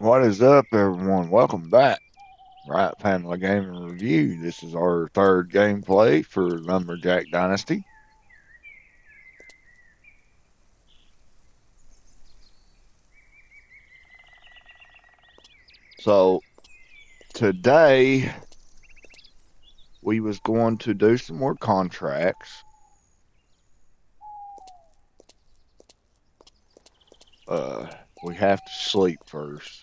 What is up, everyone? Welcome back. Wright Family Gaming Review. This is our third gameplay for LumberJack Dynasty. So today we was going to do some more contracts. Uh, we have to sleep first.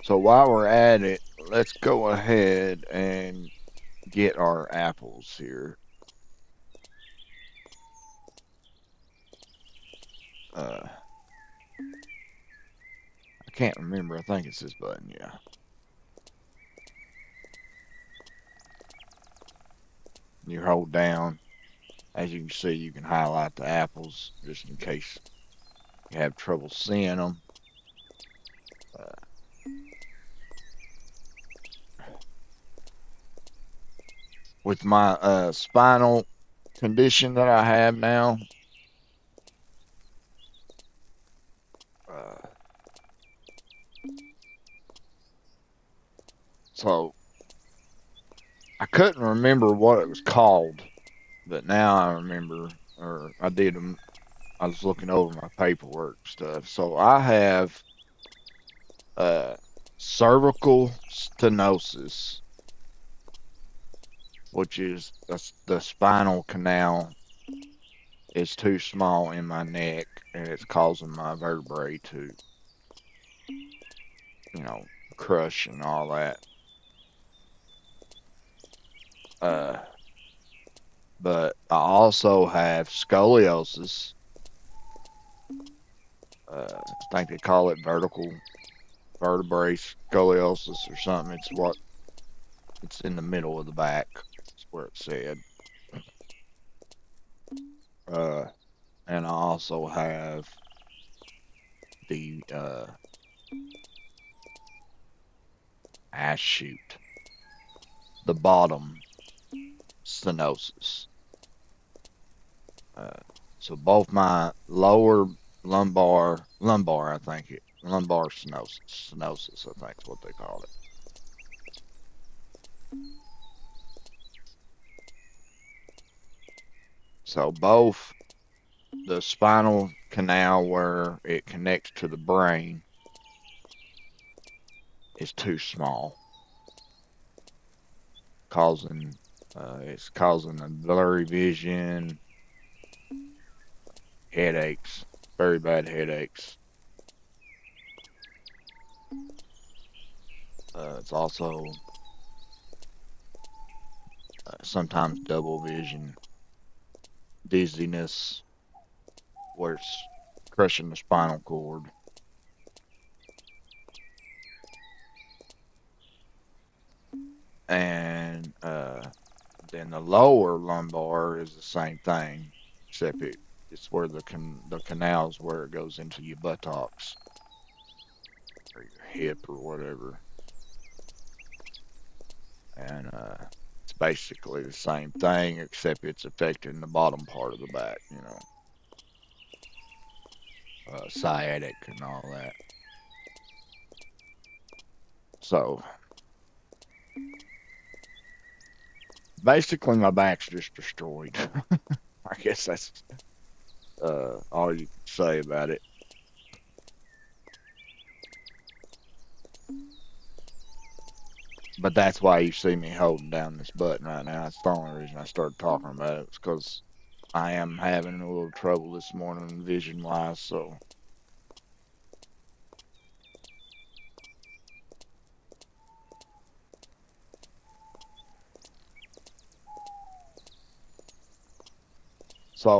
So while we're at it, let's go ahead and get our apples here. I can't remember. I think it's this button. Yeah. You hold down. As you can see, you can highlight the apples just in case you have trouble seeing them. Uh, with my spinal condition that I have now, uh, so I couldn't remember what it was called, but now I remember, or I did. I was looking over my paperwork stuff. So I have uh, cervical stenosis, which is the spinal canal is too small in my neck, and it's causing my vertebrae to, you know, crush and all that. Uh, but I also have scoliosis. I think they call it vertical vertebrae scoliosis or something. It's in the middle of the back. That's where it said. Uh, and I also have the shoot, the bottom stenosis. Uh, so both my lower lumbar, I think lumbar stenosis, I think is what they call it. So both the spinal canal where it connects to the brain is too small, causing it's causing a blurry vision, headaches, very bad headaches. It's also sometimes double vision, dizziness, where it's crushing the spinal cord. And then the lower lumbar is the same thing, except it's where the canals where it goes into your buttocks or your hip or whatever. And it's basically the same thing, except it's affecting the bottom part of the back, sciatic and all that. So basically, my back's just destroyed. I guess that's all you can say about it. But that's why you see me holding down this button right now. That's the only reason I started talking about it. It's because I am having a little trouble this morning vision wise. So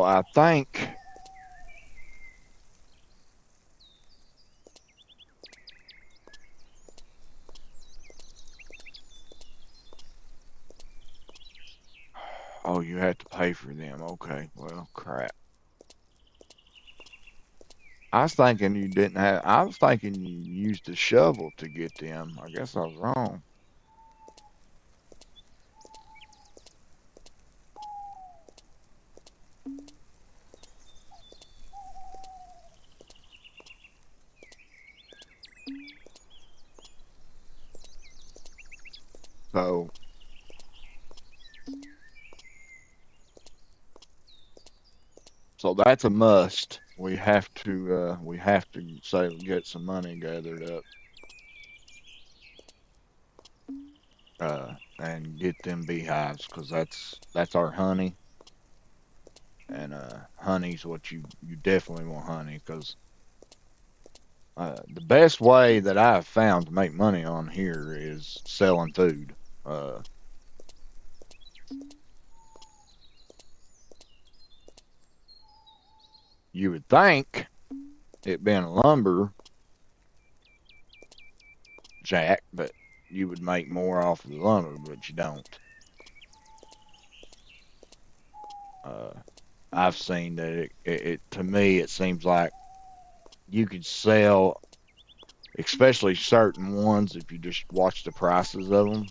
I think Oh, you had to pay for them. Okay, well, crap. I was thinking you didn't have. I was thinking you used a shovel to get them. I guess I was wrong. So, so that's a must. We have to say get some money gathered up, and get them beehives because that's our honey, and honey's what you definitely want honey because the best way that I've found to make money on here is selling food. Uh, you would think it being a lumber jack, but you would make more off of the lumber, but you don't. Uh, I've seen that it to me it seems like you could sell, especially certain ones if you just watch the prices of them.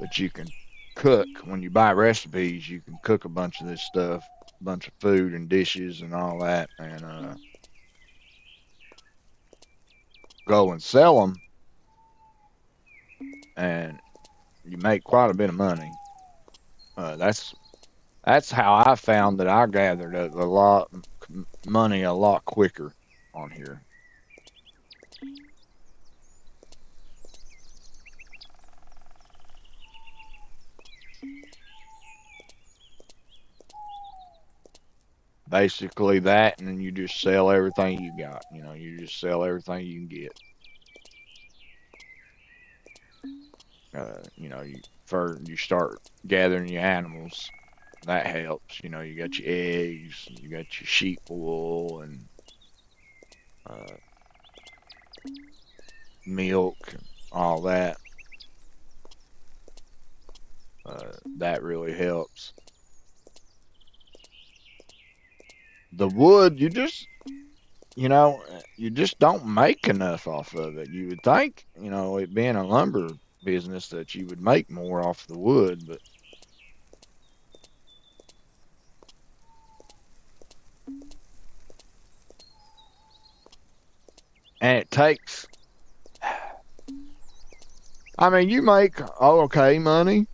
But you can cook when you buy recipes. You can cook a bunch of this stuff, a bunch of food and dishes and all that, and go and sell them, and you make quite a bit of money. That's how I found that I gathered a lot money a lot quicker on here. Basically that, and then you just sell everything you got. You know, you just sell everything you can get. You start gathering your animals. That helps. You know, you got your eggs, you got your sheep wool, and uh, milk, and all that. That really helps. The wood, you just don't make enough off of it. You would think, it being a lumber business that you would make more off the wood, but and it takes. I mean, you make okay money,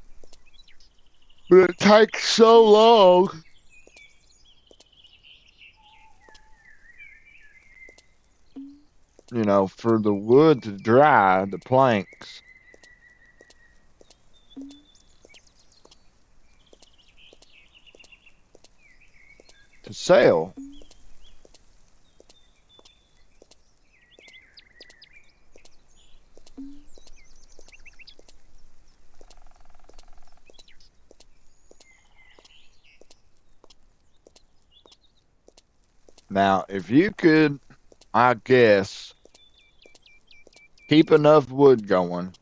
but it takes so long, for the wood to dry, the planks to sell. Now, if you could, I guess, keep enough wood going,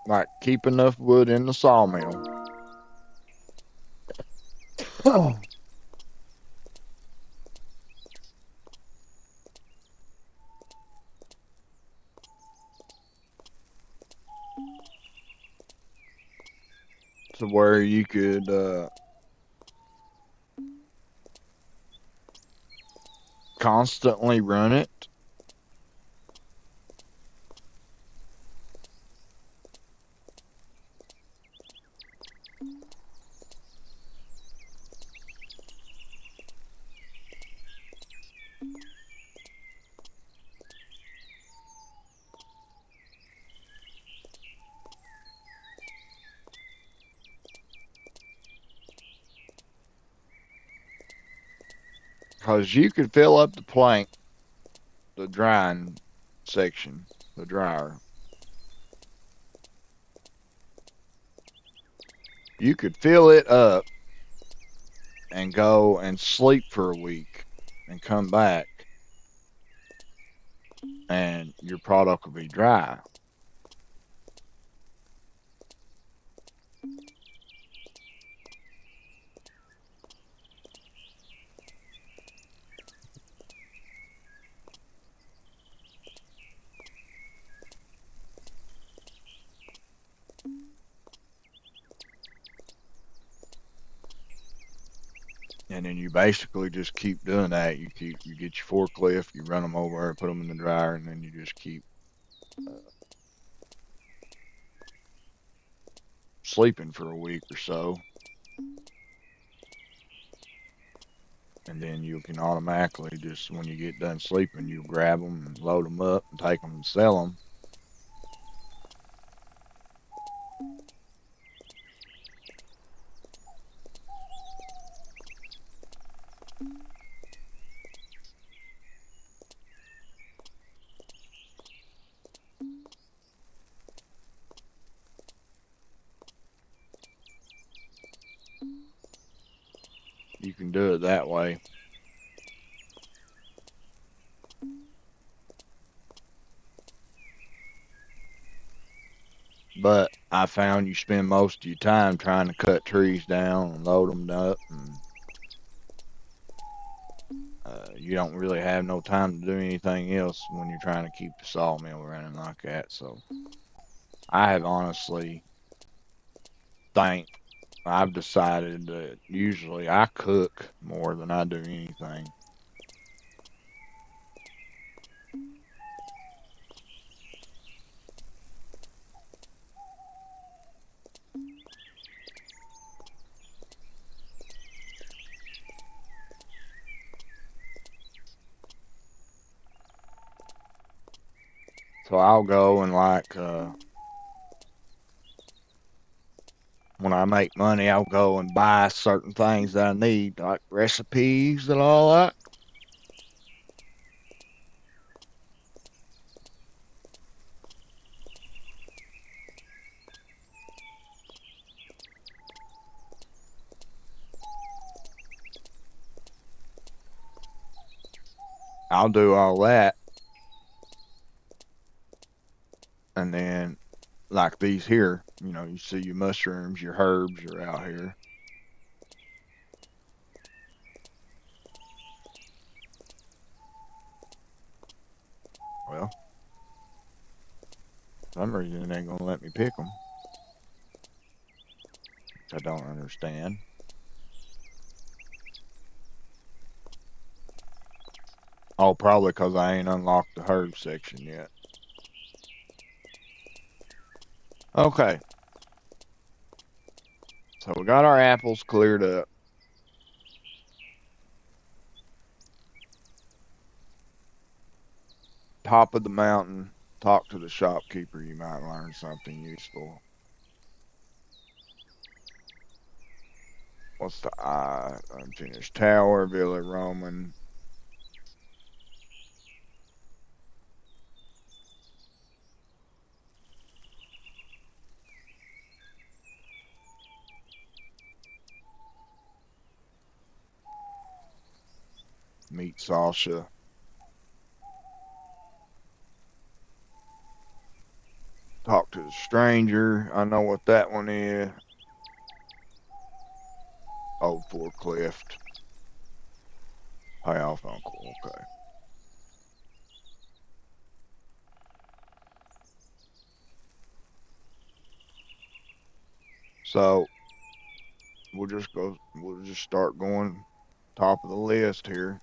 like keep enough wood in the sawmill to where you could constantly run it. Because you could fill up the plank, the drying section, the dryer. You could fill it up and go and sleep for a week and come back. and your product will be dry. And then you basically just keep doing that. You get your forklift, you run them over, put them in the dryer, and then you just keep sleeping for a week or so. And then you can automatically just, when you get done sleeping, you grab them and load them up and take them and sell them. You can do it that way. But I found you spend most of your time trying to cut trees down and load them up, and you don't really have no time to do anything else when you're trying to keep the sawmill running like that. So I have honestly think I've decided that usually I cook more than I do anything. So I'll go and when I make money, I'll go and buy certain things that I need, like recipes and all that. I'll do all that. And then, like these here, you see your mushrooms, your herbs are out here. Well, for some reason it ain't gonna let me pick them, which I don't understand. Oh, probably because I ain't unlocked the herb section yet. Okay, so we got our apples cleared up. Top of the mountain, talk to the shopkeeper. You might learn something useful. What's the unfinished tower, Villa Roman? Meet Sasha. Talk to the stranger. I know what that one is. Old forklift. Pay off uncle. Okay. So we'll just start going top of the list here.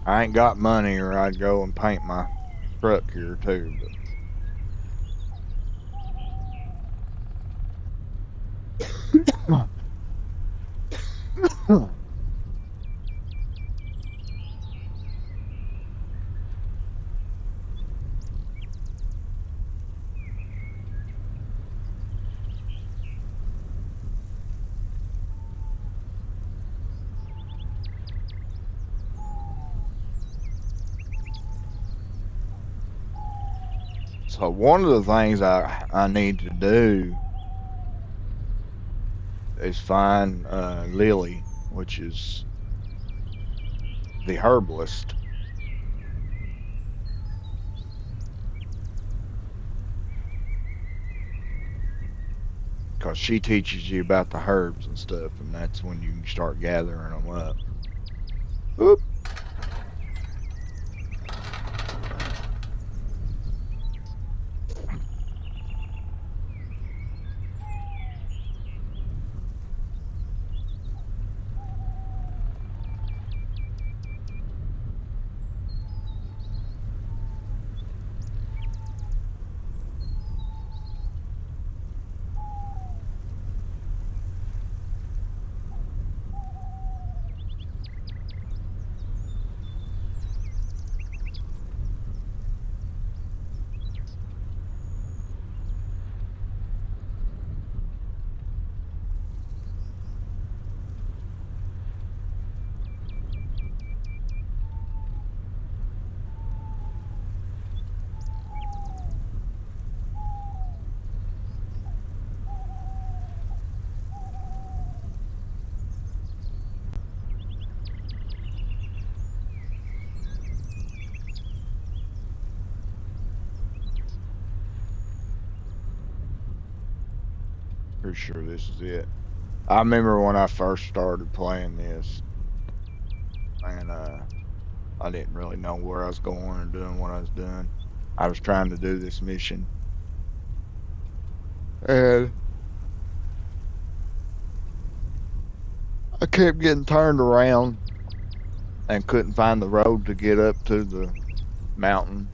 I ain't got money or I'd go and paint my truck here too, but so So one of the things I need to do is find Lilly, which is the herbalist, because she teaches you about the herbs and stuff, and that's when you can start gathering them up. Oop. Pretty sure this is it. I remember when I first started playing this, and I didn't really know where I was going or doing what I was doing. I was trying to do this mission, and I kept getting turned around and couldn't find the road to get up to the mountain.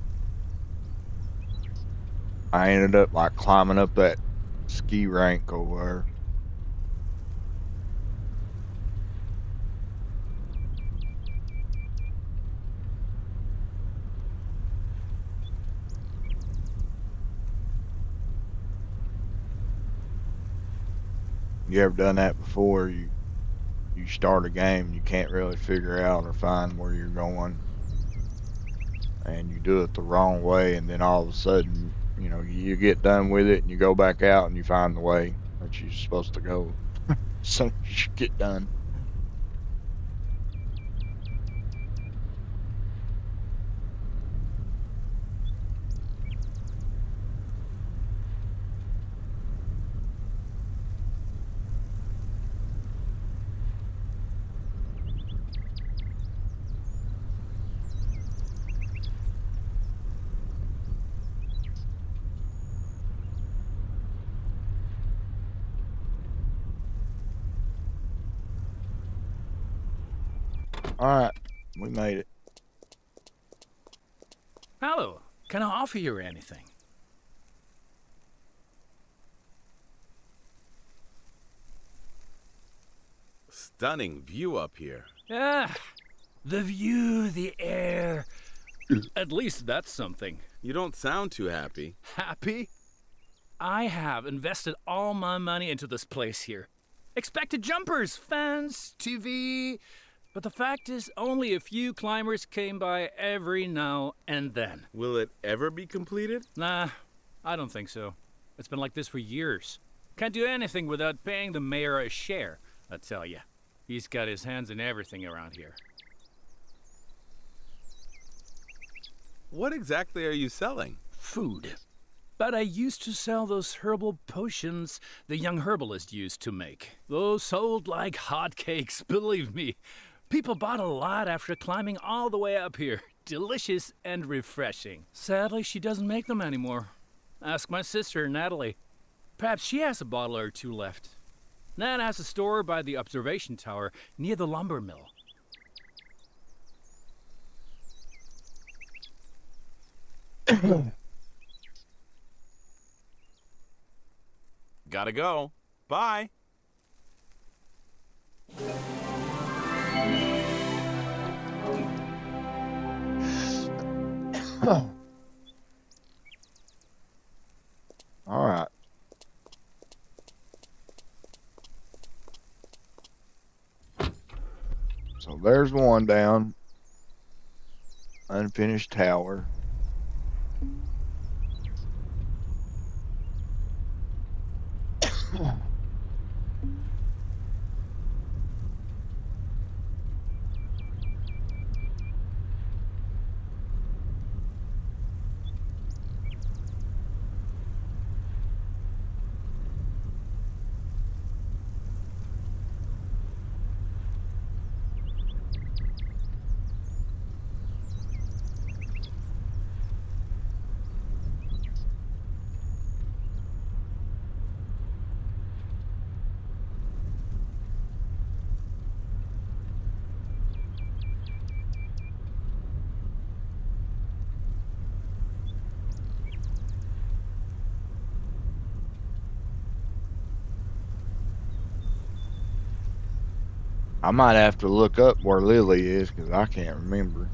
I ended up like climbing up that ski rank over there. You ever done that before? You start a game, you can't really figure out or find where you're going, and you do it the wrong way, and then all of a sudden, you get done with it, and you go back out, and you find the way that you're supposed to go. So you should get done. All right, we made it. Hello. Can I offer you anything? Stunning view up here. Ah, the view, the air. At least that's something. You don't sound too happy. Happy? I have invested all my money into this place here. Expected jumpers, fans, TV. But the fact is, only a few climbers came by every now and then. Will it ever be completed? Nah, I don't think so. It's been like this for years. Can't do anything without paying the mayor a share, I tell ya. He's got his hands in everything around here. What exactly are you selling? Food. But I used to sell those herbal potions the young herbalist used to make. Those sold like hotcakes, believe me. People bought a lot after climbing all the way up here. Delicious and refreshing. Sadly, she doesn't make them anymore. Ask my sister, Natalie. Perhaps she has a bottle or two left. Nat has a store by the observation tower near the lumber mill. Gotta go. Bye. All right. So there's one down. Unfinished tower. I might have to look up where Lilly is because I can't remember.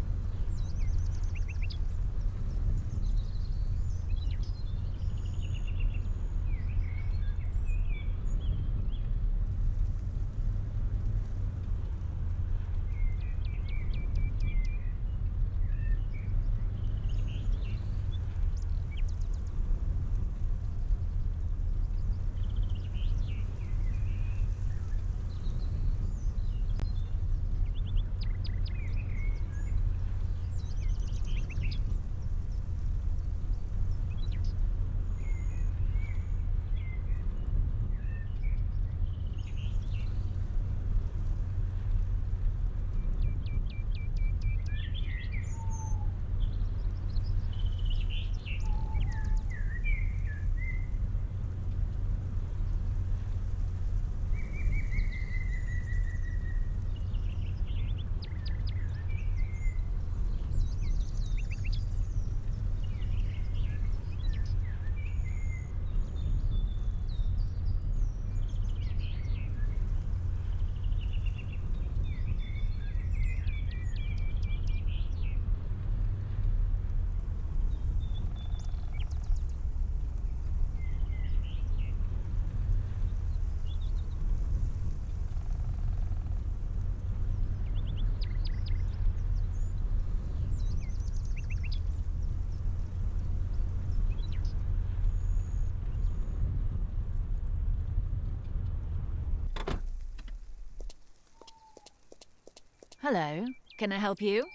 Hello, can I help you?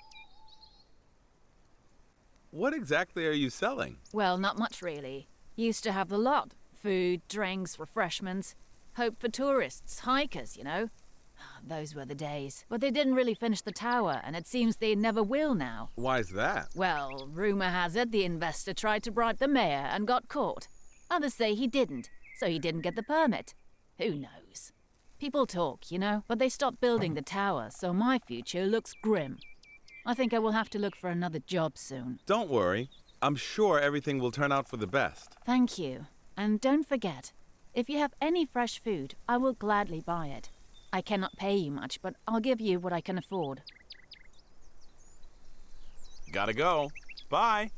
What exactly are you selling? Well, not much really. Used to have the lot. Food, drinks, refreshments. Hope for tourists, hikers, you know. Those were the days. But they didn't really finish the tower, and it seems they never will now. Why's that? Well, rumor has it the investor tried to bribe the mayor and got caught. Others say he didn't, so he didn't get the permit. Who knows? People talk, you know, but they stopped building the tower, so my future looks grim. I think I will have to look for another job soon. Don't worry. I'm sure everything will turn out for the best. Thank you. And don't forget, if you have any fresh food, I will gladly buy it. I cannot pay you much, but I'll give you what I can afford. Gotta go. Bye.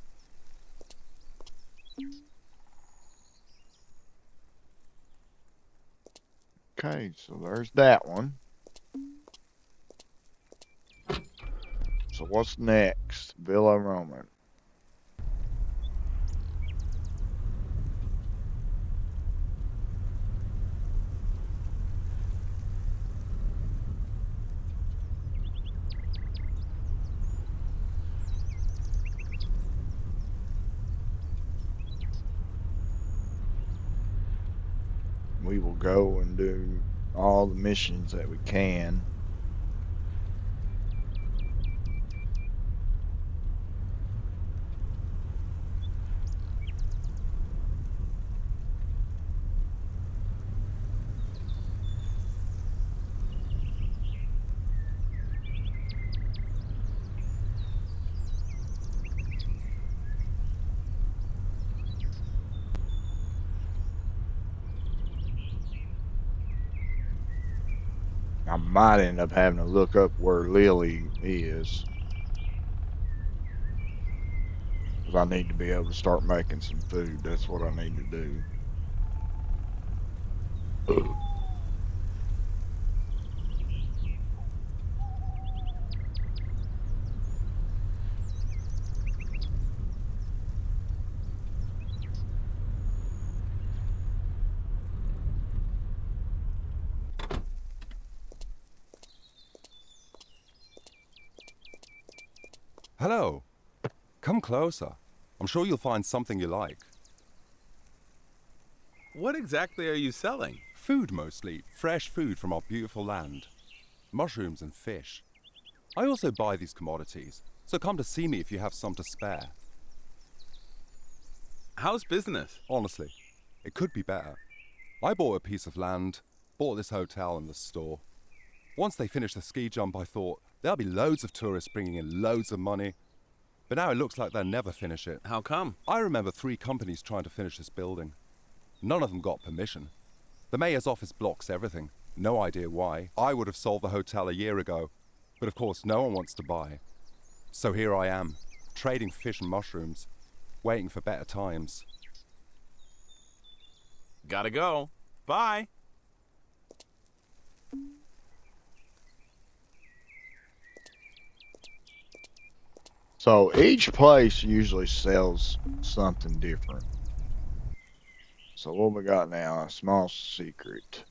Okay, so there's that one. So what's next? Villa Roman. We will go and do all the missions that we can. I might end up having to look up where Lilly is. Because I need to be able to start making some food. That's what I need to do. Hello. Come closer. I'm sure you'll find something you like. What exactly are you selling? Food mostly. Fresh food from our beautiful land. Mushrooms and fish. I also buy these commodities, so come to see me if you have some to spare. How's business? Honestly, it could be better. I bought a piece of land, bought this hotel and the store. Once they finished the ski jump, I thought there'll be loads of tourists bringing in loads of money. But now it looks like they'll never finish it. How come? I remember 3 companies trying to finish this building. None of them got permission. The mayor's office blocks everything. No idea why. I would have sold the hotel a year ago, but of course no one wants to buy. So here I am, trading fish and mushrooms, waiting for better times. Gotta go. Bye. So each place usually sells something different. So what we got now? A small secret.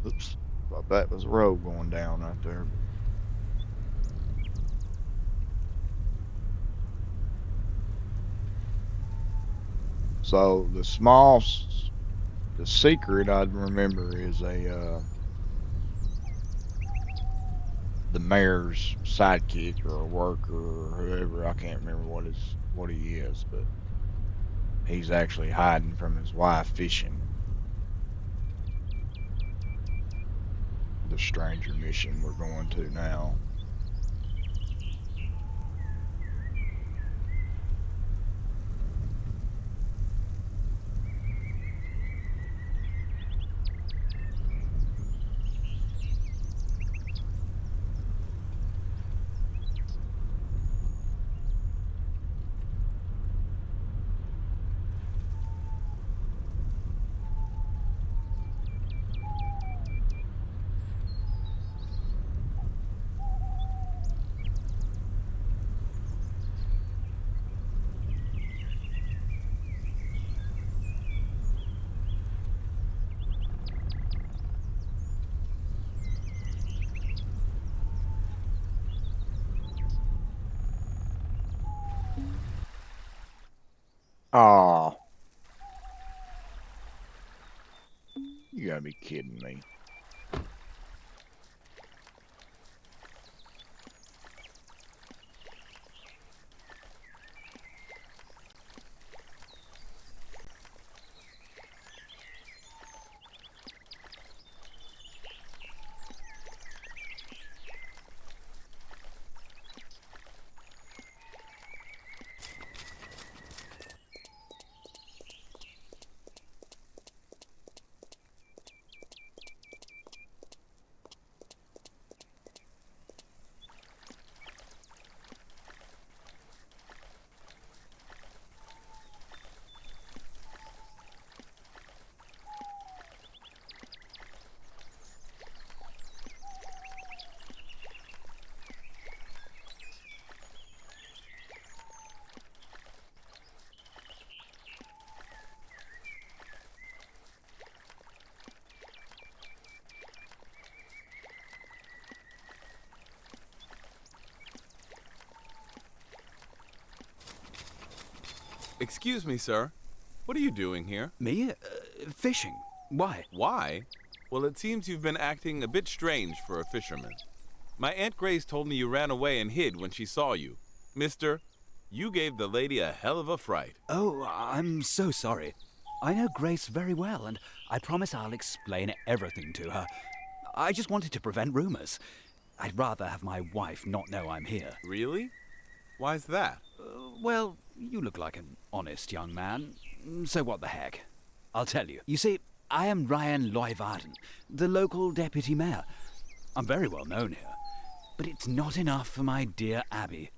Oops. Thought that was a road going down right there. So the secret I remember is the mayor's sidekick or a worker or whoever. I can't remember what he is, but he's actually hiding from his wife fishing. The stranger mission we're going to now. Aw. You gotta be kidding me. Excuse me, sir. What are you doing here? Me? Fishing. Why? Why? Well, it seems you've been acting a bit strange for a fisherman. My Aunt Grace told me you ran away and hid when she saw you. Mister, you gave the lady a hell of a fright. Oh, I'm so sorry. I know Grace very well, and I promise I'll explain everything to her. I just wanted to prevent rumors. I'd rather have my wife not know I'm here. Really? Why's that? Well, you look like an honest young man, so what the heck? I'll tell you. You see, I am Ryan Loyvarden, the local deputy mayor. I'm very well known here, but it's not enough for my dear Abby.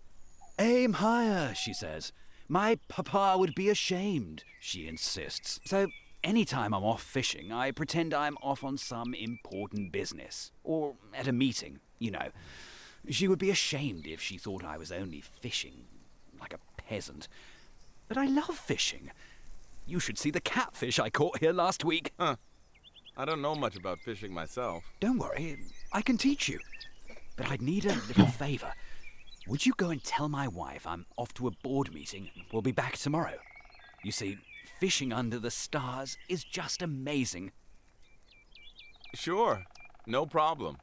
Aim higher, she says. My papa would be ashamed, she insists. So Anytime I'm off fishing, I pretend I'm off on some important business. Or at a meeting, you know. She would be ashamed if she thought I was only fishing, like a peasant. But I love fishing. You should see the catfish I caught here last week. Huh. I don't know much about fishing myself. Don't worry, I can teach you. But I'd need a little favor. Would you go and tell my wife I'm off to a board meeting and we'll be back tomorrow? You see, fishing under the stars is just amazing. Sure, no problem.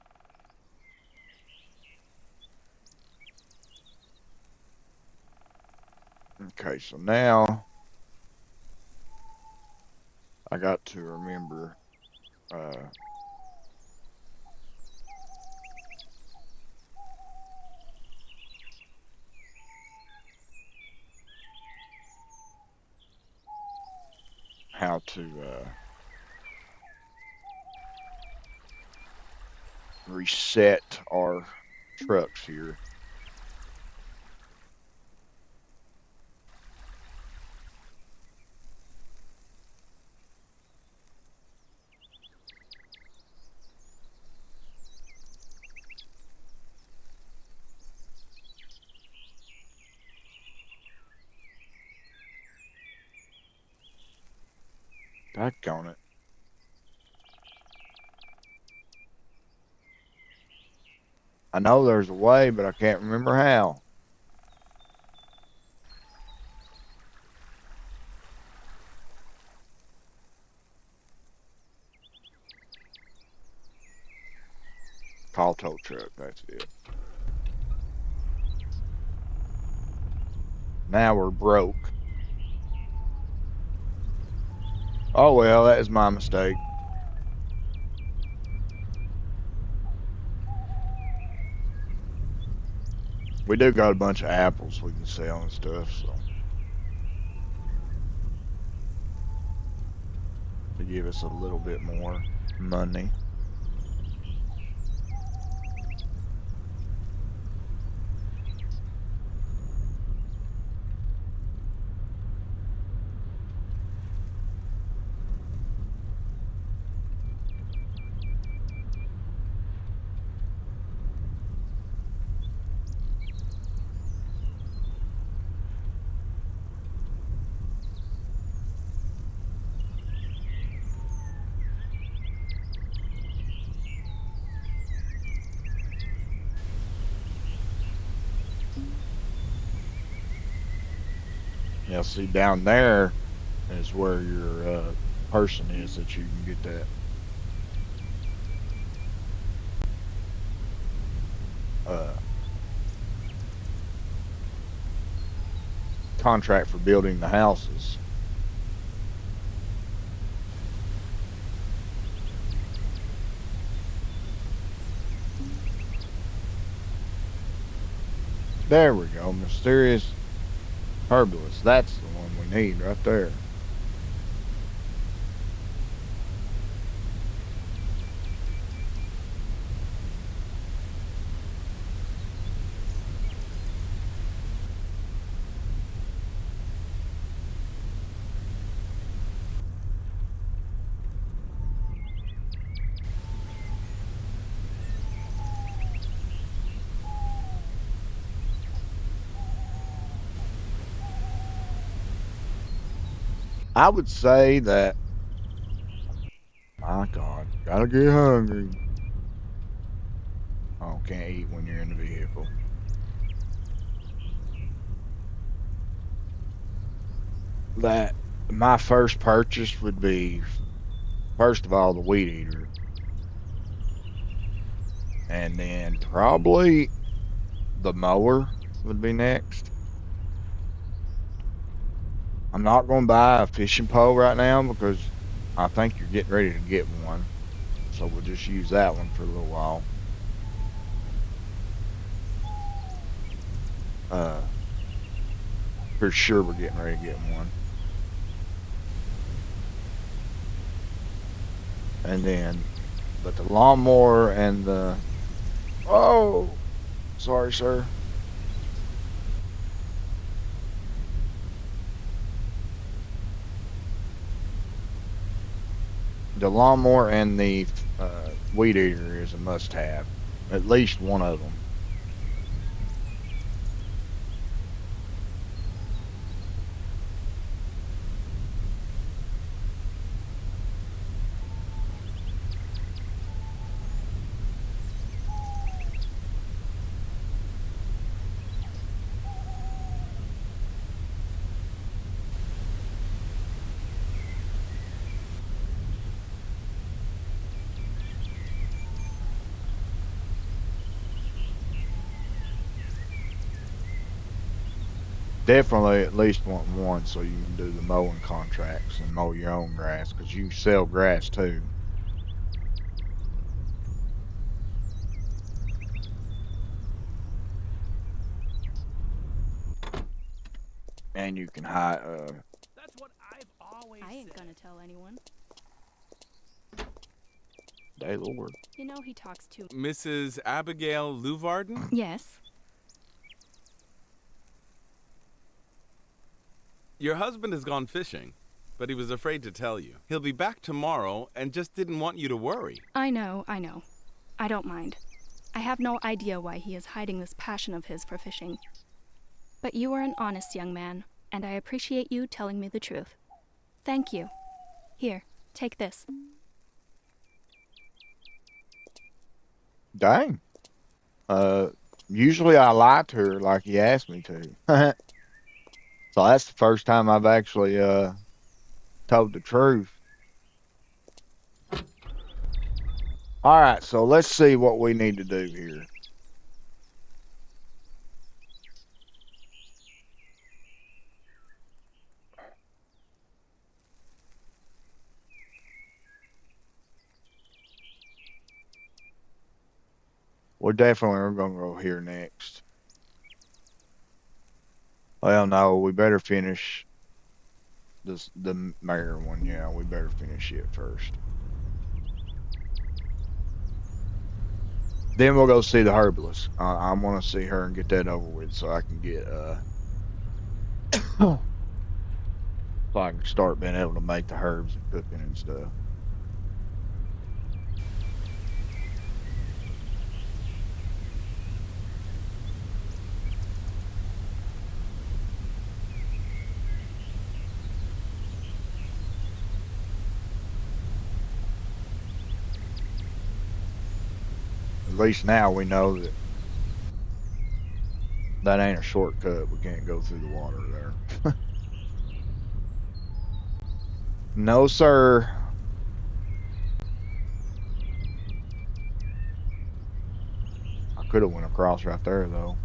Okay, so now I got to remember how to reset our trucks here. Daggone it. I know there's a way, but I can't remember how. Call tow truck, that's it. Now we're broke. Oh well, that is my mistake. We do got a bunch of apples we can sell and stuff, so. To give us a little bit more money. Now, see, down there is where your person is that you can get that contract for building the houses. There we go, mysterious herbalist. That's the one we need right there. I would say that, my God, gotta get hungry. Oh, can't eat when you're in the vehicle. That my first purchase would be, first of all, the weed eater. And then probably the mower would be next. I'm not going to buy a fishing pole right now because I think you're getting ready to get one. So we'll just use that one for a little while. For sure we're getting ready to get one. And then, but the lawnmower and the, oh, sorry, sir. The lawnmower and the weed eater is a must-have. At least one of them. Definitely at least want one so you can do the mowing contracts and mow your own grass because you sell grass too. And you can hire. That's what I've always I ain't said. gonna tell anyone. Day Lord. You know he talks too. Mrs. Abigail Luvarden? Yes. Your husband has gone fishing, but he was afraid to tell you. He'll be back tomorrow and just didn't want you to worry. I know. I don't mind. I have no idea why he is hiding this passion of his for fishing. But you are an honest young man, and I appreciate you telling me the truth. Thank you. Here, take this. Dang. Usually I lie to her like he asked me to. So that's the first time I've actually told the truth. All right, so let's see what we need to do here. We're definitely going to go here next. Well, no, we better finish the mayor one. Yeah, we better finish it first. Then we'll go see the herbalist. I want to see her and get that over with so I can get so I can start being able to make the herbs and cooking and stuff. At least now we know that that ain't a shortcut. We can't go through the water there. No, sir. I could have went across right there, though.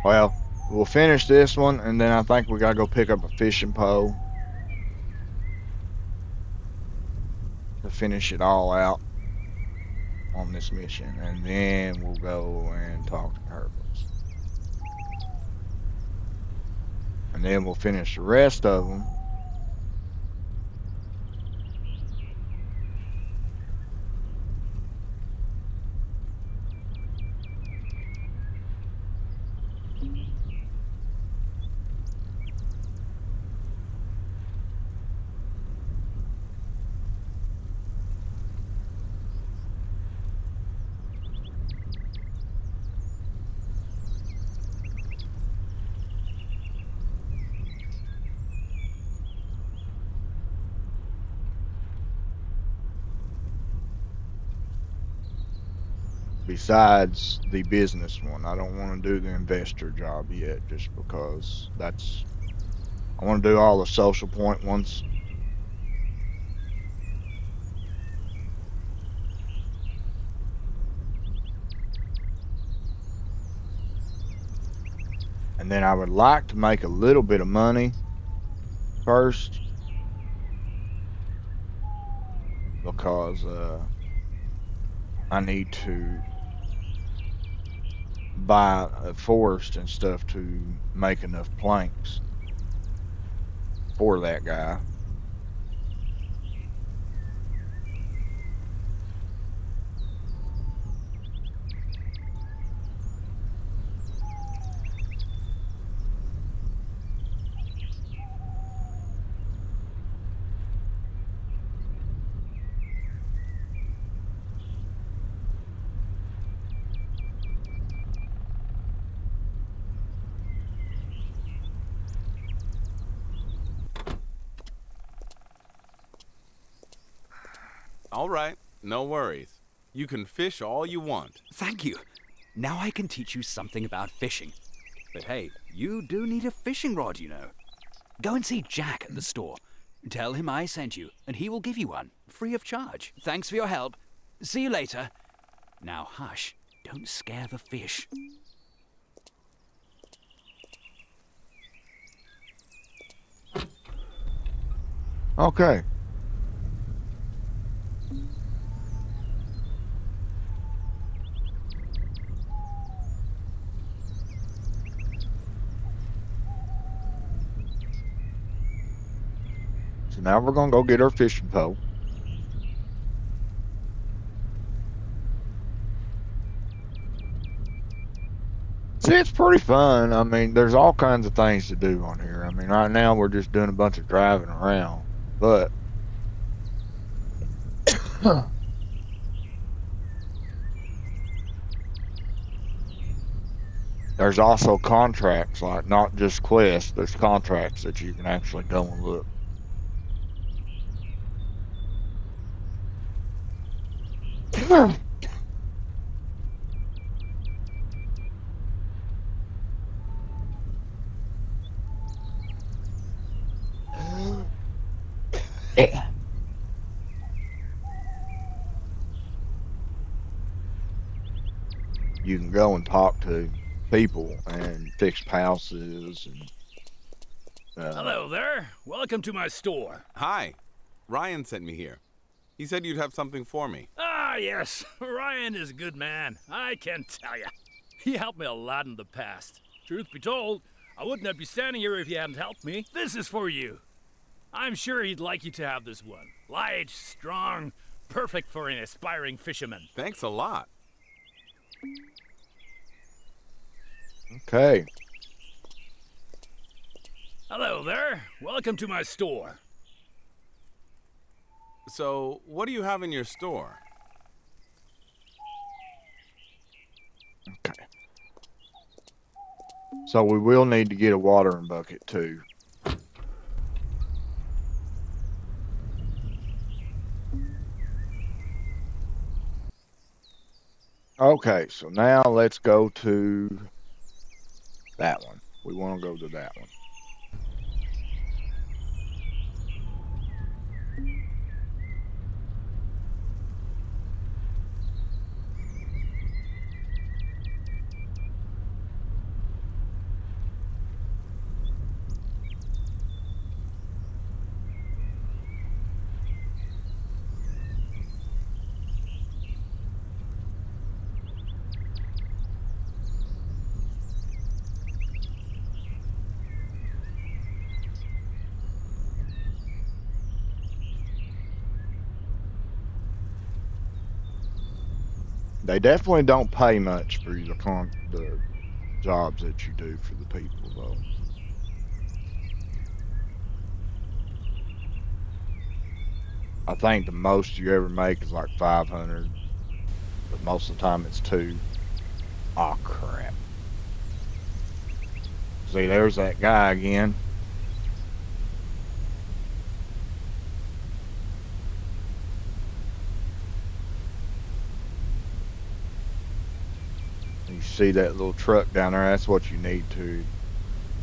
Well, we'll finish this one, and then I think we gotta go pick up a fishing pole to finish it all out on this mission, and then we'll go and talk to the herbalist. And then we'll finish the rest of them. Besides the business one, I don't want to do the investor job yet, just because I want to do all the social point ones. And then I would like to make a little bit of money first, because I need to buy a forest and stuff to make enough planks for that guy. All right, no worries. You can fish all you want. Thank you. Now I can teach you something about fishing. But hey, you do need a fishing rod, you know. Go and see Jack at the store. Tell him I sent you, and he will give you one, free of charge. Thanks for your help. See you later. Now hush, don't scare the fish. Okay. So now we're gonna go get our fishing pole. See, it's pretty fun. I mean, there's all kinds of things to do on here. I mean, right now we're just doing a bunch of driving around, but there's also contracts, like not just quests, there's contracts that you can actually go and look. You can go and talk to people and fix houses and Hello there. Welcome to my store. Hi, Ryan sent me here. He said you'd have something for me. Ah, yes. Ryan is a good man. I can tell you. He helped me a lot in the past. Truth be told, I would not be standing here if you hadn't helped me. This is for you. I'm sure he'd like you to have this one. Light, strong, perfect for an aspiring fisherman. Thanks a lot. okay. Hello there. Welcome to my store. So, what do you have in your store? Okay. So we will need to get a watering bucket too. Okay, so now let's go to that one. We want to go to that one. They definitely don't pay much for the jobs that you do for the people, though. I think the most you ever make is like 500, but most of the time it's 2. Oh crap! See, there's that guy again. You see that little truck down there? That's what you need to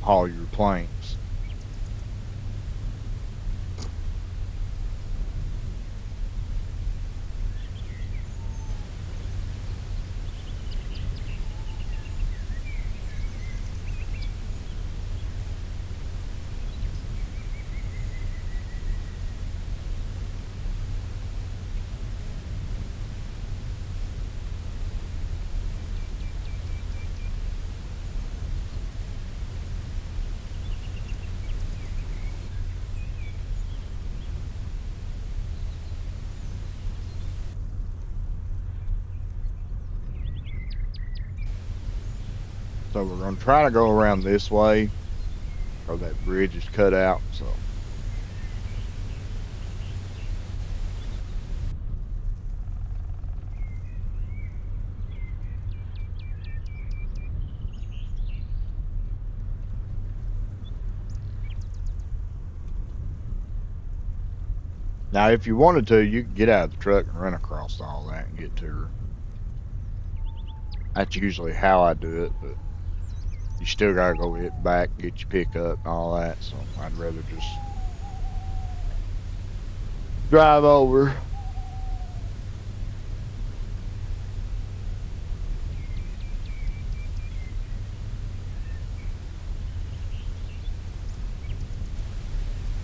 haul your planks. So we're going to try to go around this way, or that bridge is cut out, so. Now, if you wanted to, you could get out of the truck and run across all that and get to her. That's usually how I do it, but you still gotta go hit back, get your pickup and all that, so I'd rather just drive over.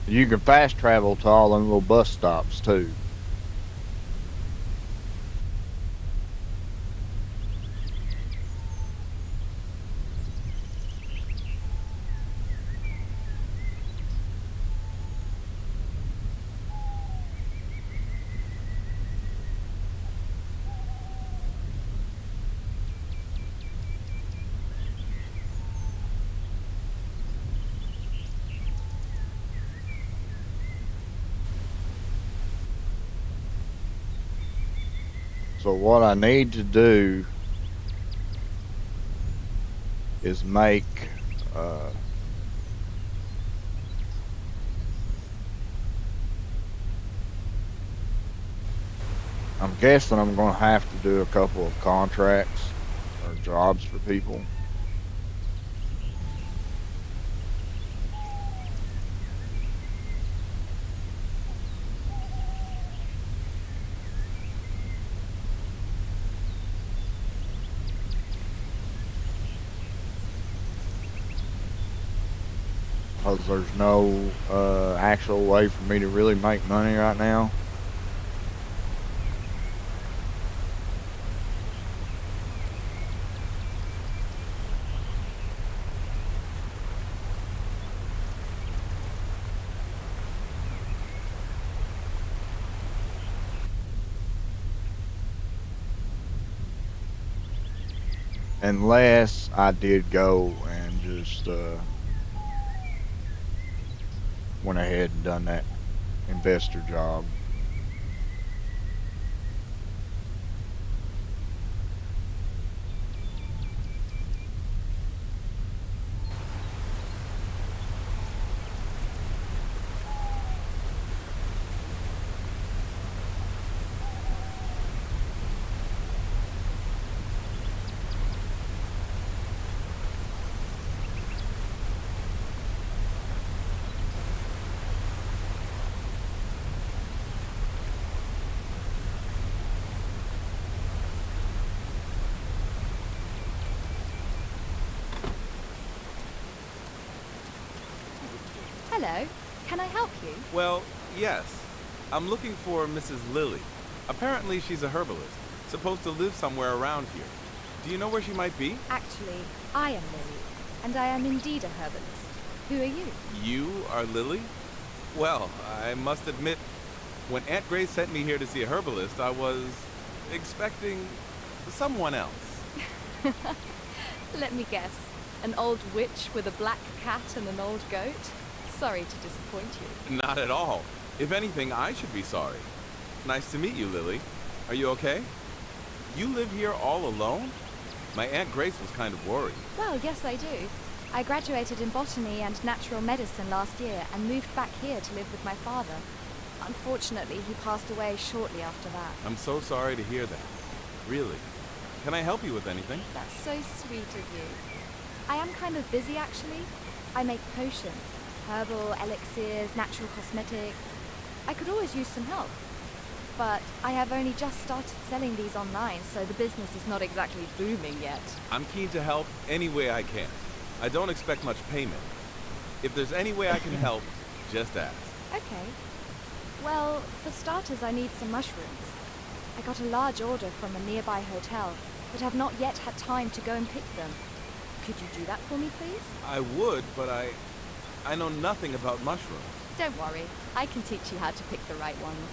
You can fast travel to all them little bus stops too. So what I need to do is make I'm guessing I'm going to have to do a couple of contracts or jobs for people. Because there's no actual way for me to really make money right now. Unless I did go and just went ahead and done that investor job. Hello, can I help you? Well, yes. I'm looking for Mrs. Lilly. Apparently she's a herbalist, supposed to live somewhere around here. Do you know where she might be? Actually, I am Lily, and I am indeed a herbalist. Who are you? You are Lilly? Well, I must admit, when Aunt Grace sent me here to see a herbalist, I was expecting someone else. Let me guess. An old witch with a black cat and an old goat? Sorry to disappoint you. Not at all. If anything, I should be sorry. Nice to meet you, Lily. Are you okay? You live here all alone? My Aunt Grace was kind of worried. Well, yes, I do. I graduated in botany and natural medicine last year and moved back here to live with my father. Unfortunately, he passed away shortly after that. I'm so sorry to hear that. Really. Can I help you with anything? That's so sweet of you. I am kind of busy, actually. I make potions, herbal elixirs, natural cosmetics. I could always use some help. But I have only just started selling these online, so the business is not exactly booming yet. I'm keen to help any way I can. I don't expect much payment. If there's any way I can help, just ask. Okay. Well, for starters, I need some mushrooms. I got a large order from a nearby hotel, but have not yet had time to go and pick them. Could you do that for me, please? I would, but I know nothing about mushrooms. Don't worry, I can teach you how to pick the right ones.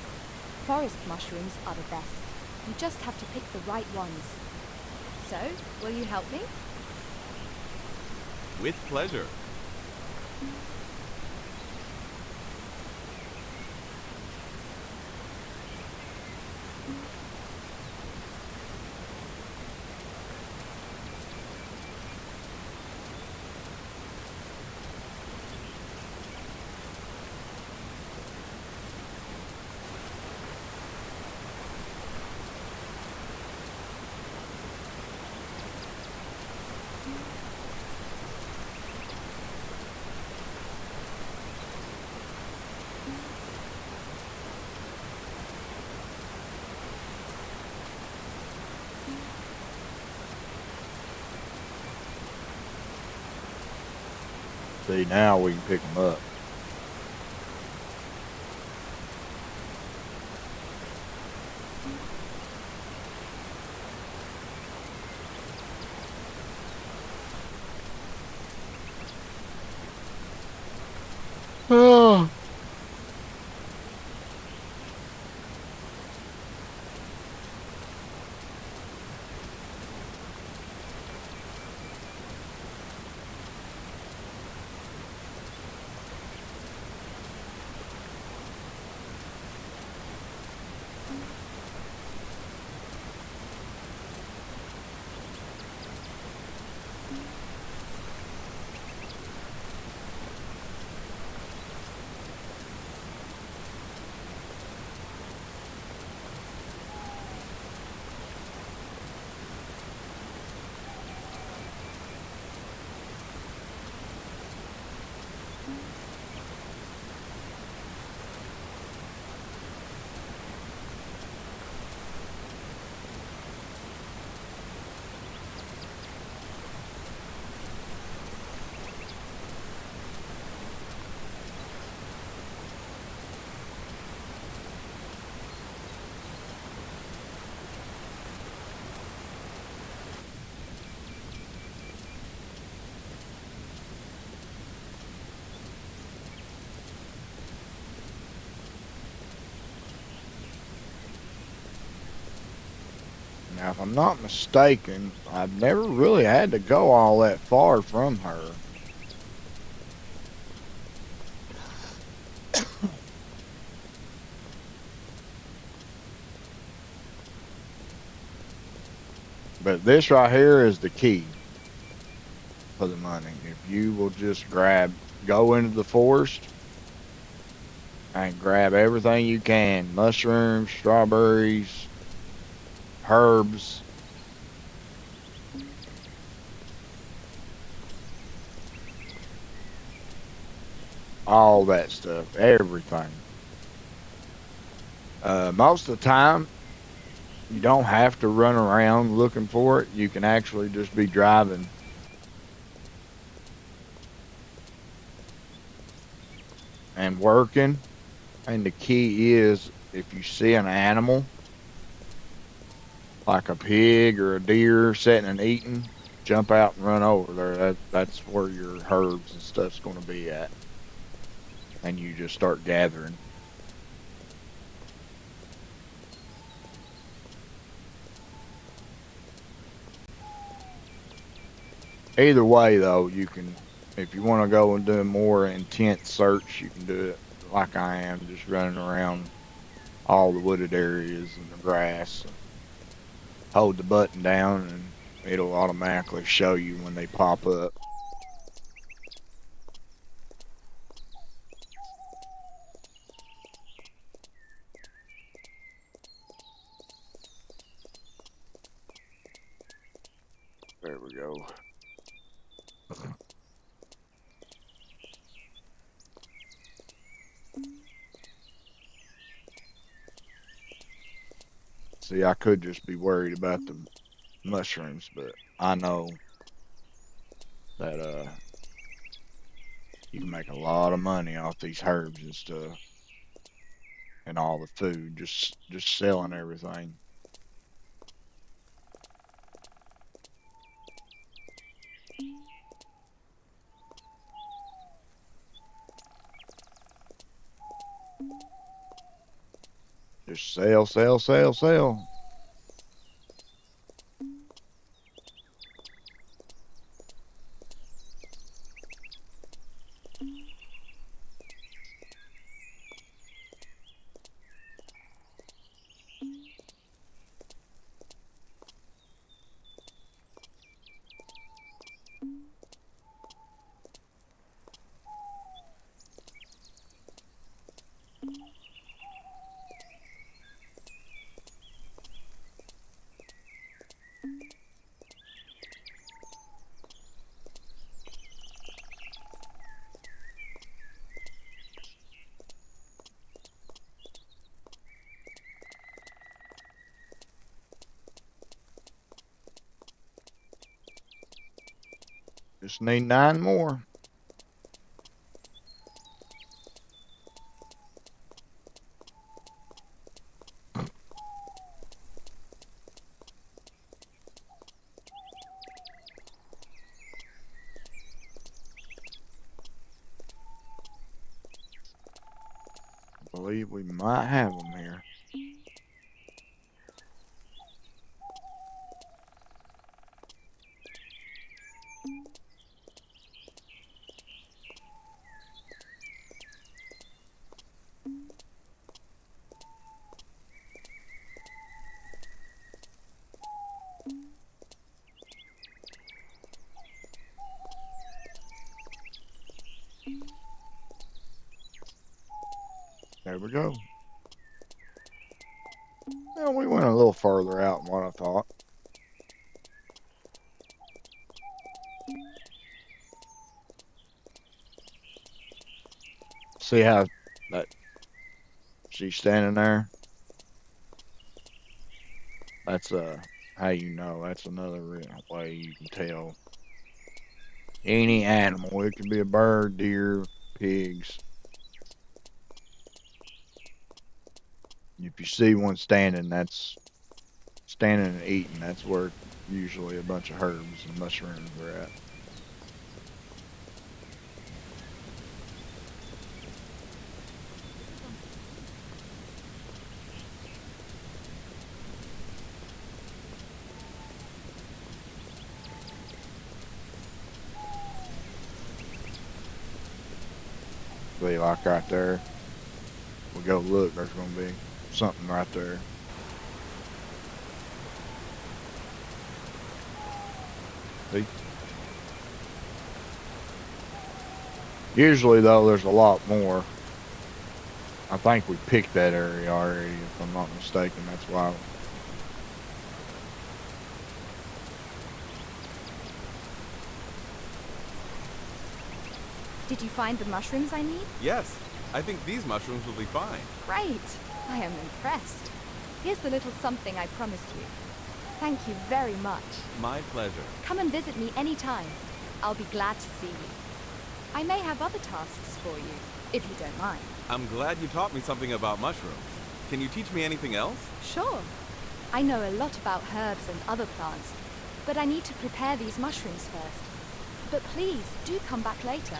Forest mushrooms are the best. You just have to pick the right ones. So, will you help me? With pleasure. See, now we can pick them up. Oh. Now, if I'm not mistaken, I've never really had to go all that far from her. But this right here is the key for the money. If you will just go into the forest and grab everything you can, mushrooms, strawberries, herbs, all that stuff, everything. Most of the time, you don't have to run around looking for it. You can actually just be driving and working. And the key is, if you see an animal, like a pig or a deer sitting and eating, jump out and run over there. That's where your herbs and stuff's going to be at. And you just start gathering. Either way, though, you can, if you want to go and do a more intense search, you can do it like I am, just running around all the wooded areas and the grass. Hold the button down and it'll automatically show you when they pop up. There we go. See, I could just be worried about the mushrooms, but I know that you can make a lot of money off these herbs and stuff and all the food, just selling everything. Just sell, sell, sell, sell. Just need 9 more. I believe we might have them here. There we go. Well, we went a little further out than what I thought. See how that she's standing there? That's how you know. That's another way you can tell any animal. It could be a bird, deer, pigs. If you see one standing, that's standing and eating. That's where usually a bunch of herbs and mushrooms are at. See, like right there. We go look, there's gonna be something right there. See? Usually though, there's a lot more. I think we picked that area already, if I'm not mistaken. That's why. Did you find the mushrooms I need? Yes, I think these mushrooms will be fine. Great! I am impressed. Here's the little something I promised you. Thank you very much. My pleasure. Come and visit me anytime. I'll be glad to see you. I may have other tasks for you, if you don't mind. I'm glad you taught me something about mushrooms. Can you teach me anything else? Sure. I know a lot about herbs and other plants, but I need to prepare these mushrooms first. But please, do come back later.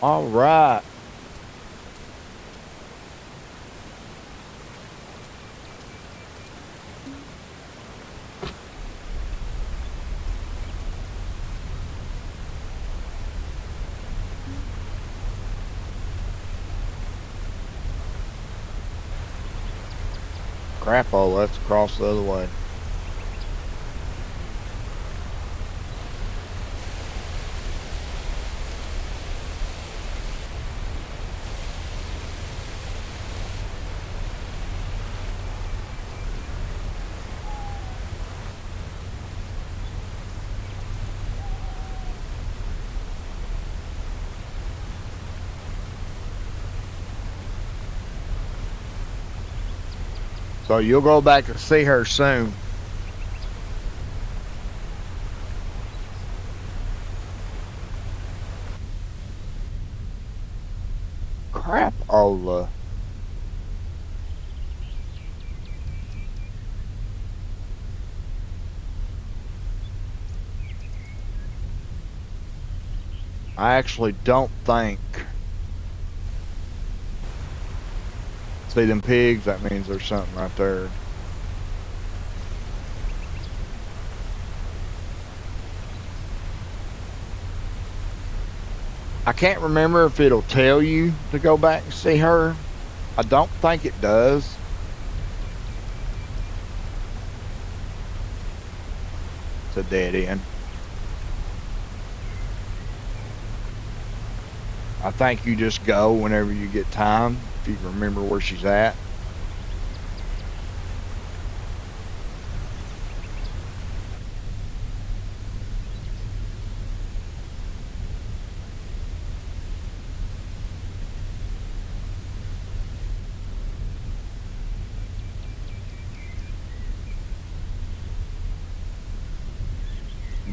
All right. Crap, oh, let's cross the other way. So you'll go back and see her soon. Crap, Ola. I actually don't think. See them pigs? That means there's something right there. I can't remember if it'll tell you to go back and see her. I don't think it does. It's a dead end. I think you just go whenever you get time, if you remember where she's at.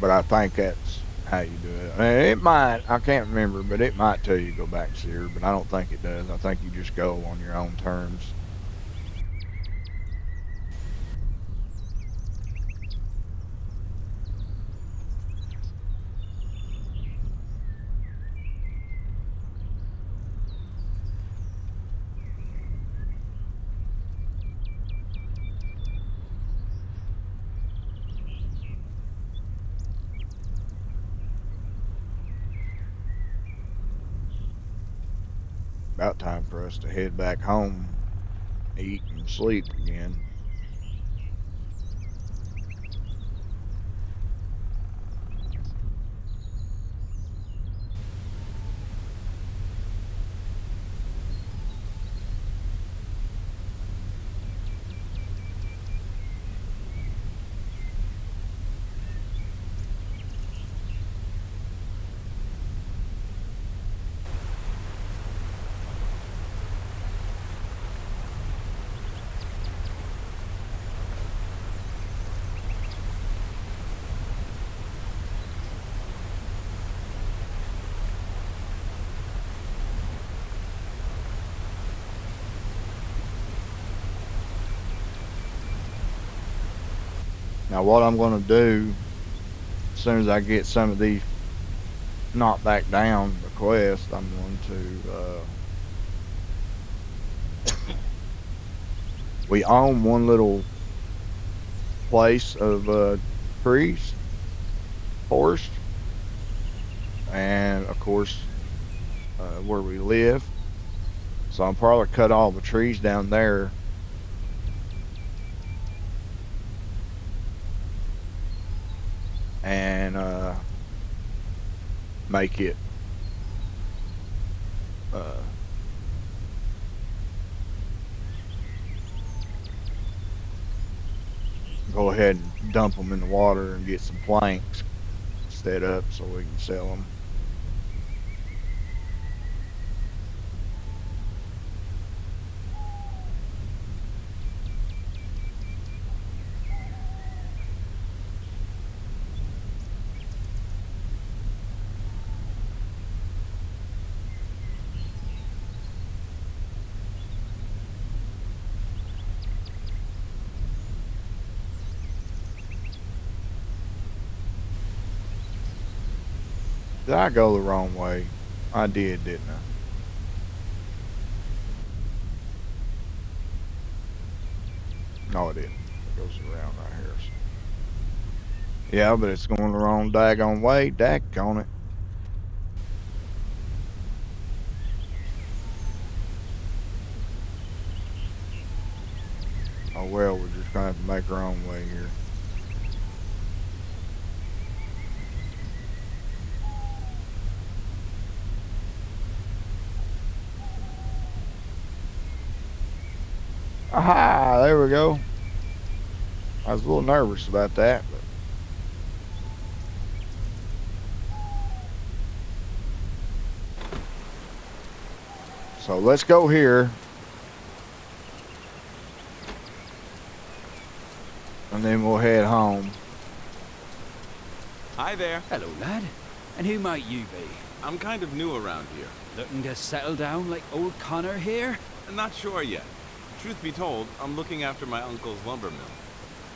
but I think that's how you do it. I mean, it might, I can't remember, but it might tell you to go back to here, but I don't think it does. I think you just go on your own terms. About time for us to head back home, eat and sleep again. Now what I'm going to do, as soon as I get some of these knocked back down requests, I'm going to, we own one little place of trees, forest, and of course where we live. So I'll probably cut all the trees down there and make it go ahead and dump them in the water and get some planks set up so we can sell them. Did I go the wrong way? I did, didn't I? No, I didn't. It goes around right here. Yeah, but it's going the wrong daggone way. Daggone it. Oh well, we're just gonna have to make our own way here. Aha, there we go. I was a little nervous about that, but so let's go here. And then we'll head home. Hi there. Hello, lad. And who might you be? I'm kind of new around here. Looking to settle down like old Connor here? I'm not sure yet. Truth be told, I'm looking after my uncle's lumber mill.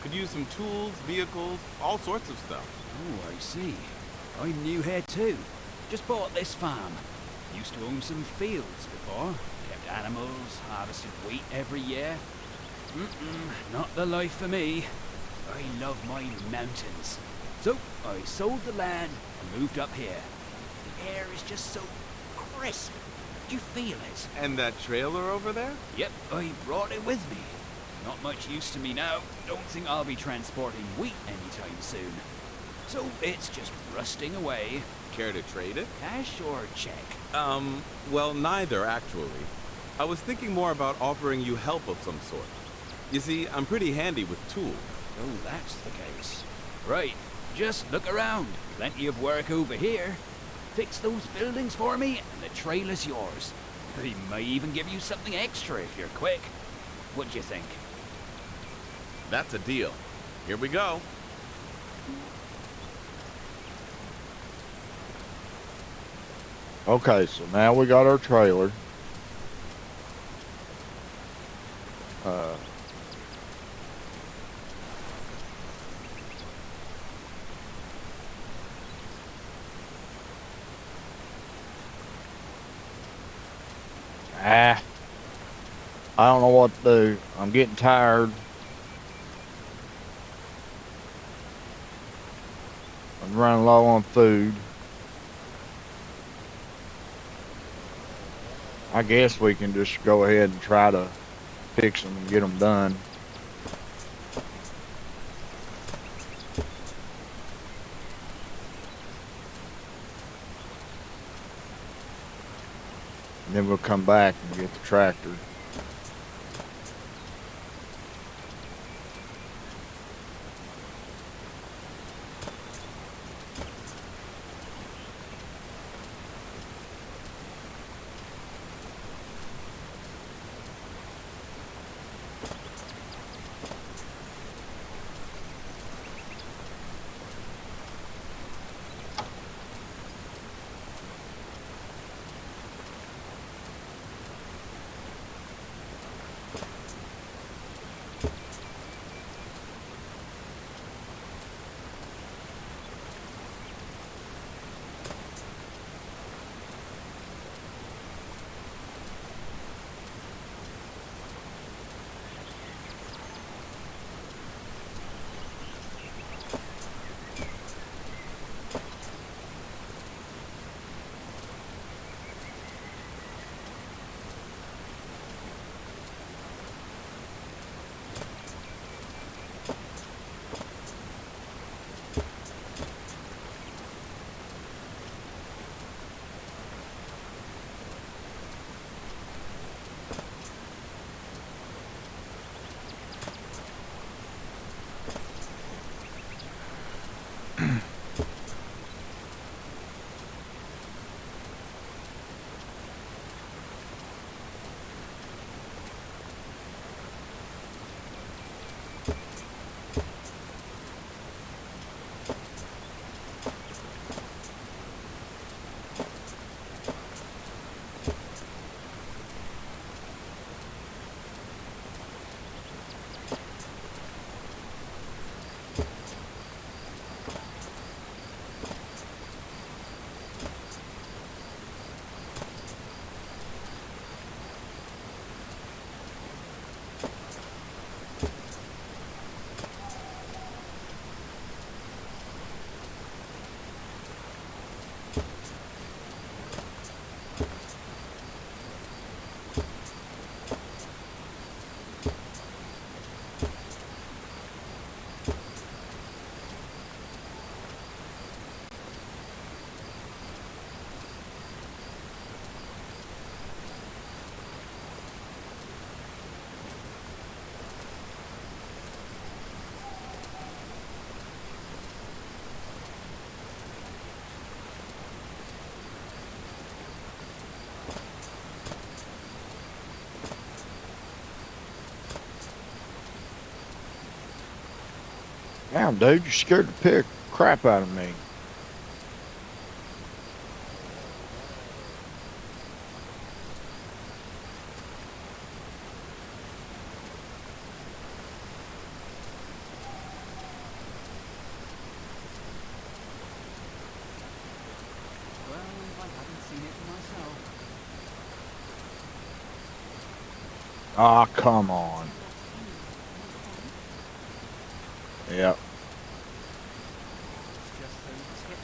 Could use some tools, vehicles, all sorts of stuff. Oh, I see. I'm new here too. Just bought this farm. Used to own some fields before. Kept animals, harvested wheat every year. Not the life for me. I love my mountains. So, I sold the land and moved up here. The air is just so crisp. Do you feel it? And that trailer over there? Yep, I brought it with me. Not much use to me now. Don't think I'll be transporting wheat anytime soon. So it's just rusting away. Care to trade it? Cash or check? Well, neither actually. I was thinking more about offering you help of some sort. You see, I'm pretty handy with tools. Oh, that's the case. Right, just look around. Plenty of work over here. Fix those buildings for me, and the trail is yours. I may even give you something extra if you're quick. What do you think? That's a deal. Here we go. Okay, so now we got our trailer. Uh, I don't know what to do. I'm getting tired. I'm running low on food. I guess we can just go ahead and try to fix them and get them done. And then we'll come back and get the tractor. Damn, dude, you scared the crap out of me. Well, if I haven't seen it for myself. Ah, come on. Yep. It's just so tip.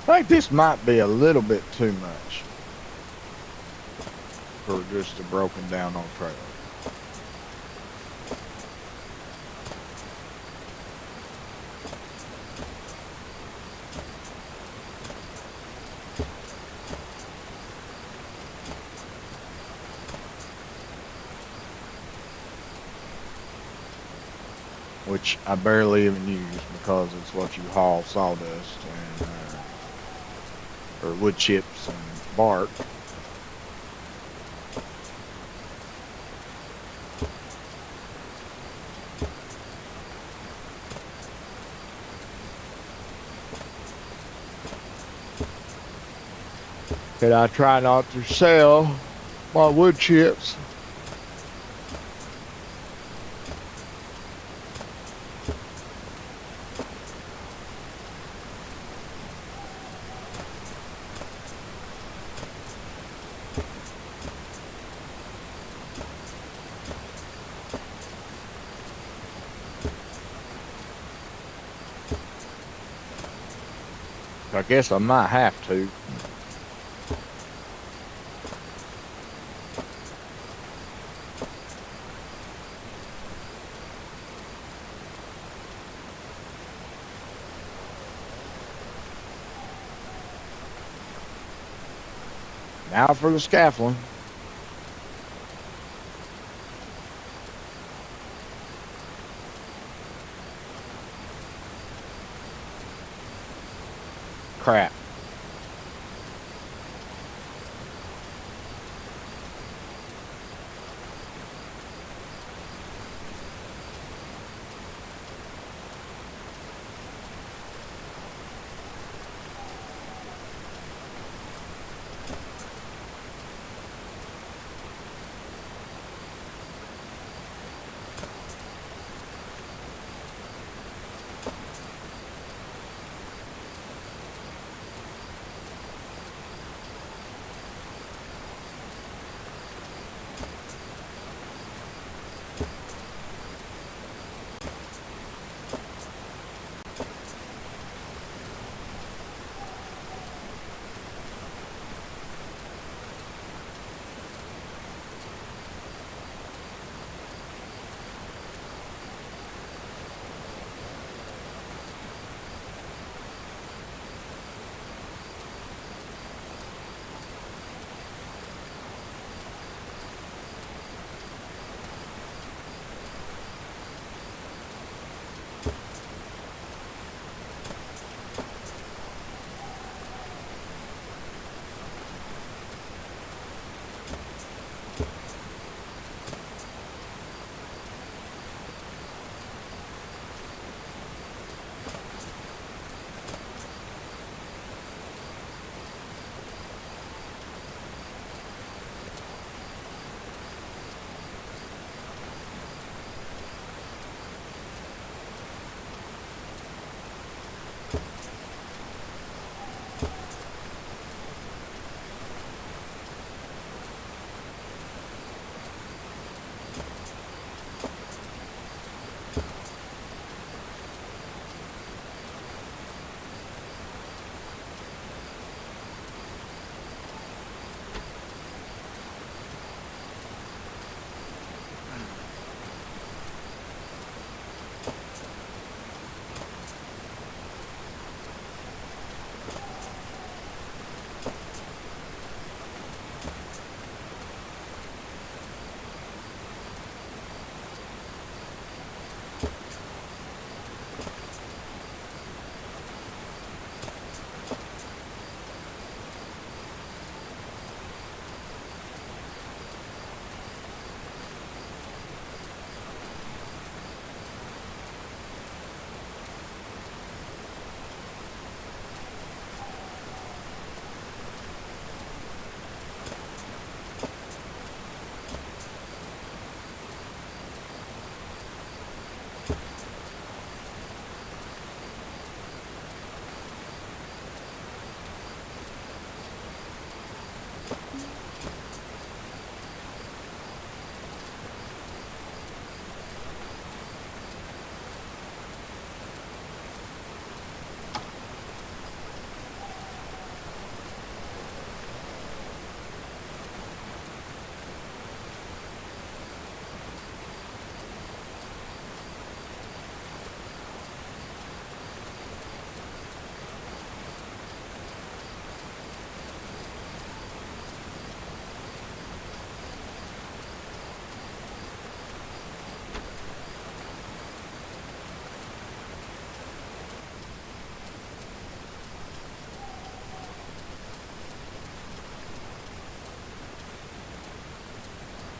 I think this might be a little bit too much for just a broken down old trailer. Which I barely even use because it's what you haul sawdust and or wood chips and bark. And I try not to sell my wood chips. I guess I might have to. Now for the scaffolding. Crap.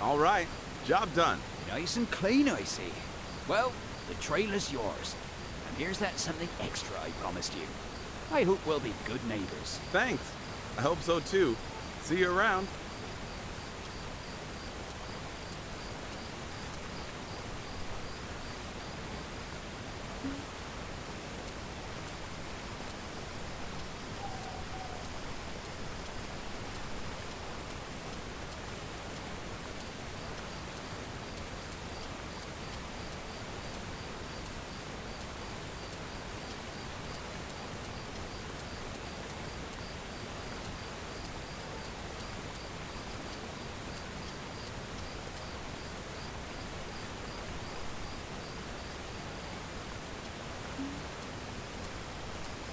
All right, job done. Nice and clean, I see. Well, the trailer's yours. And here's that something extra I promised you. I hope we'll be good neighbors. Thanks. I hope so too. See you around.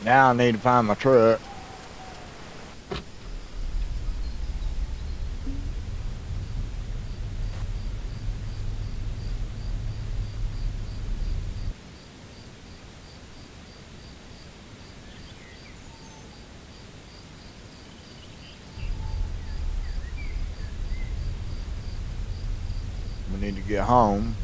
Now I need to find my truck. We need to get home.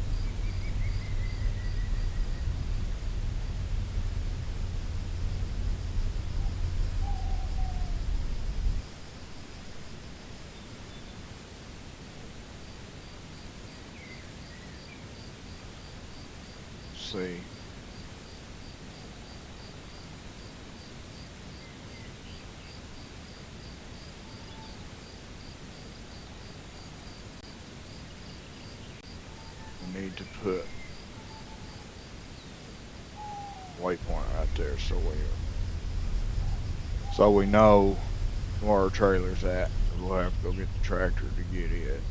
See. We need to put waypoint right there so we know where our trailer's at. We'll have to go get the tractor to get it.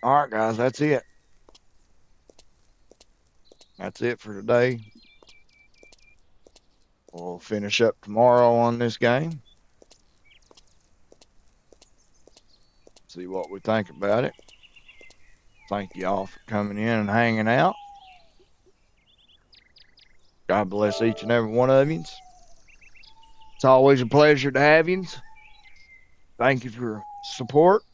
All right, guys, that's it. That's it for today. We'll finish up tomorrow on this game. See what we think about it. Thank y'all for coming in and hanging out. God bless each and every one of you. It's always a pleasure to have you. Thank you for your support.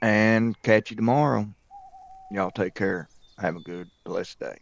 And catch you tomorrow. Y'all take care. Have a good, blessed day.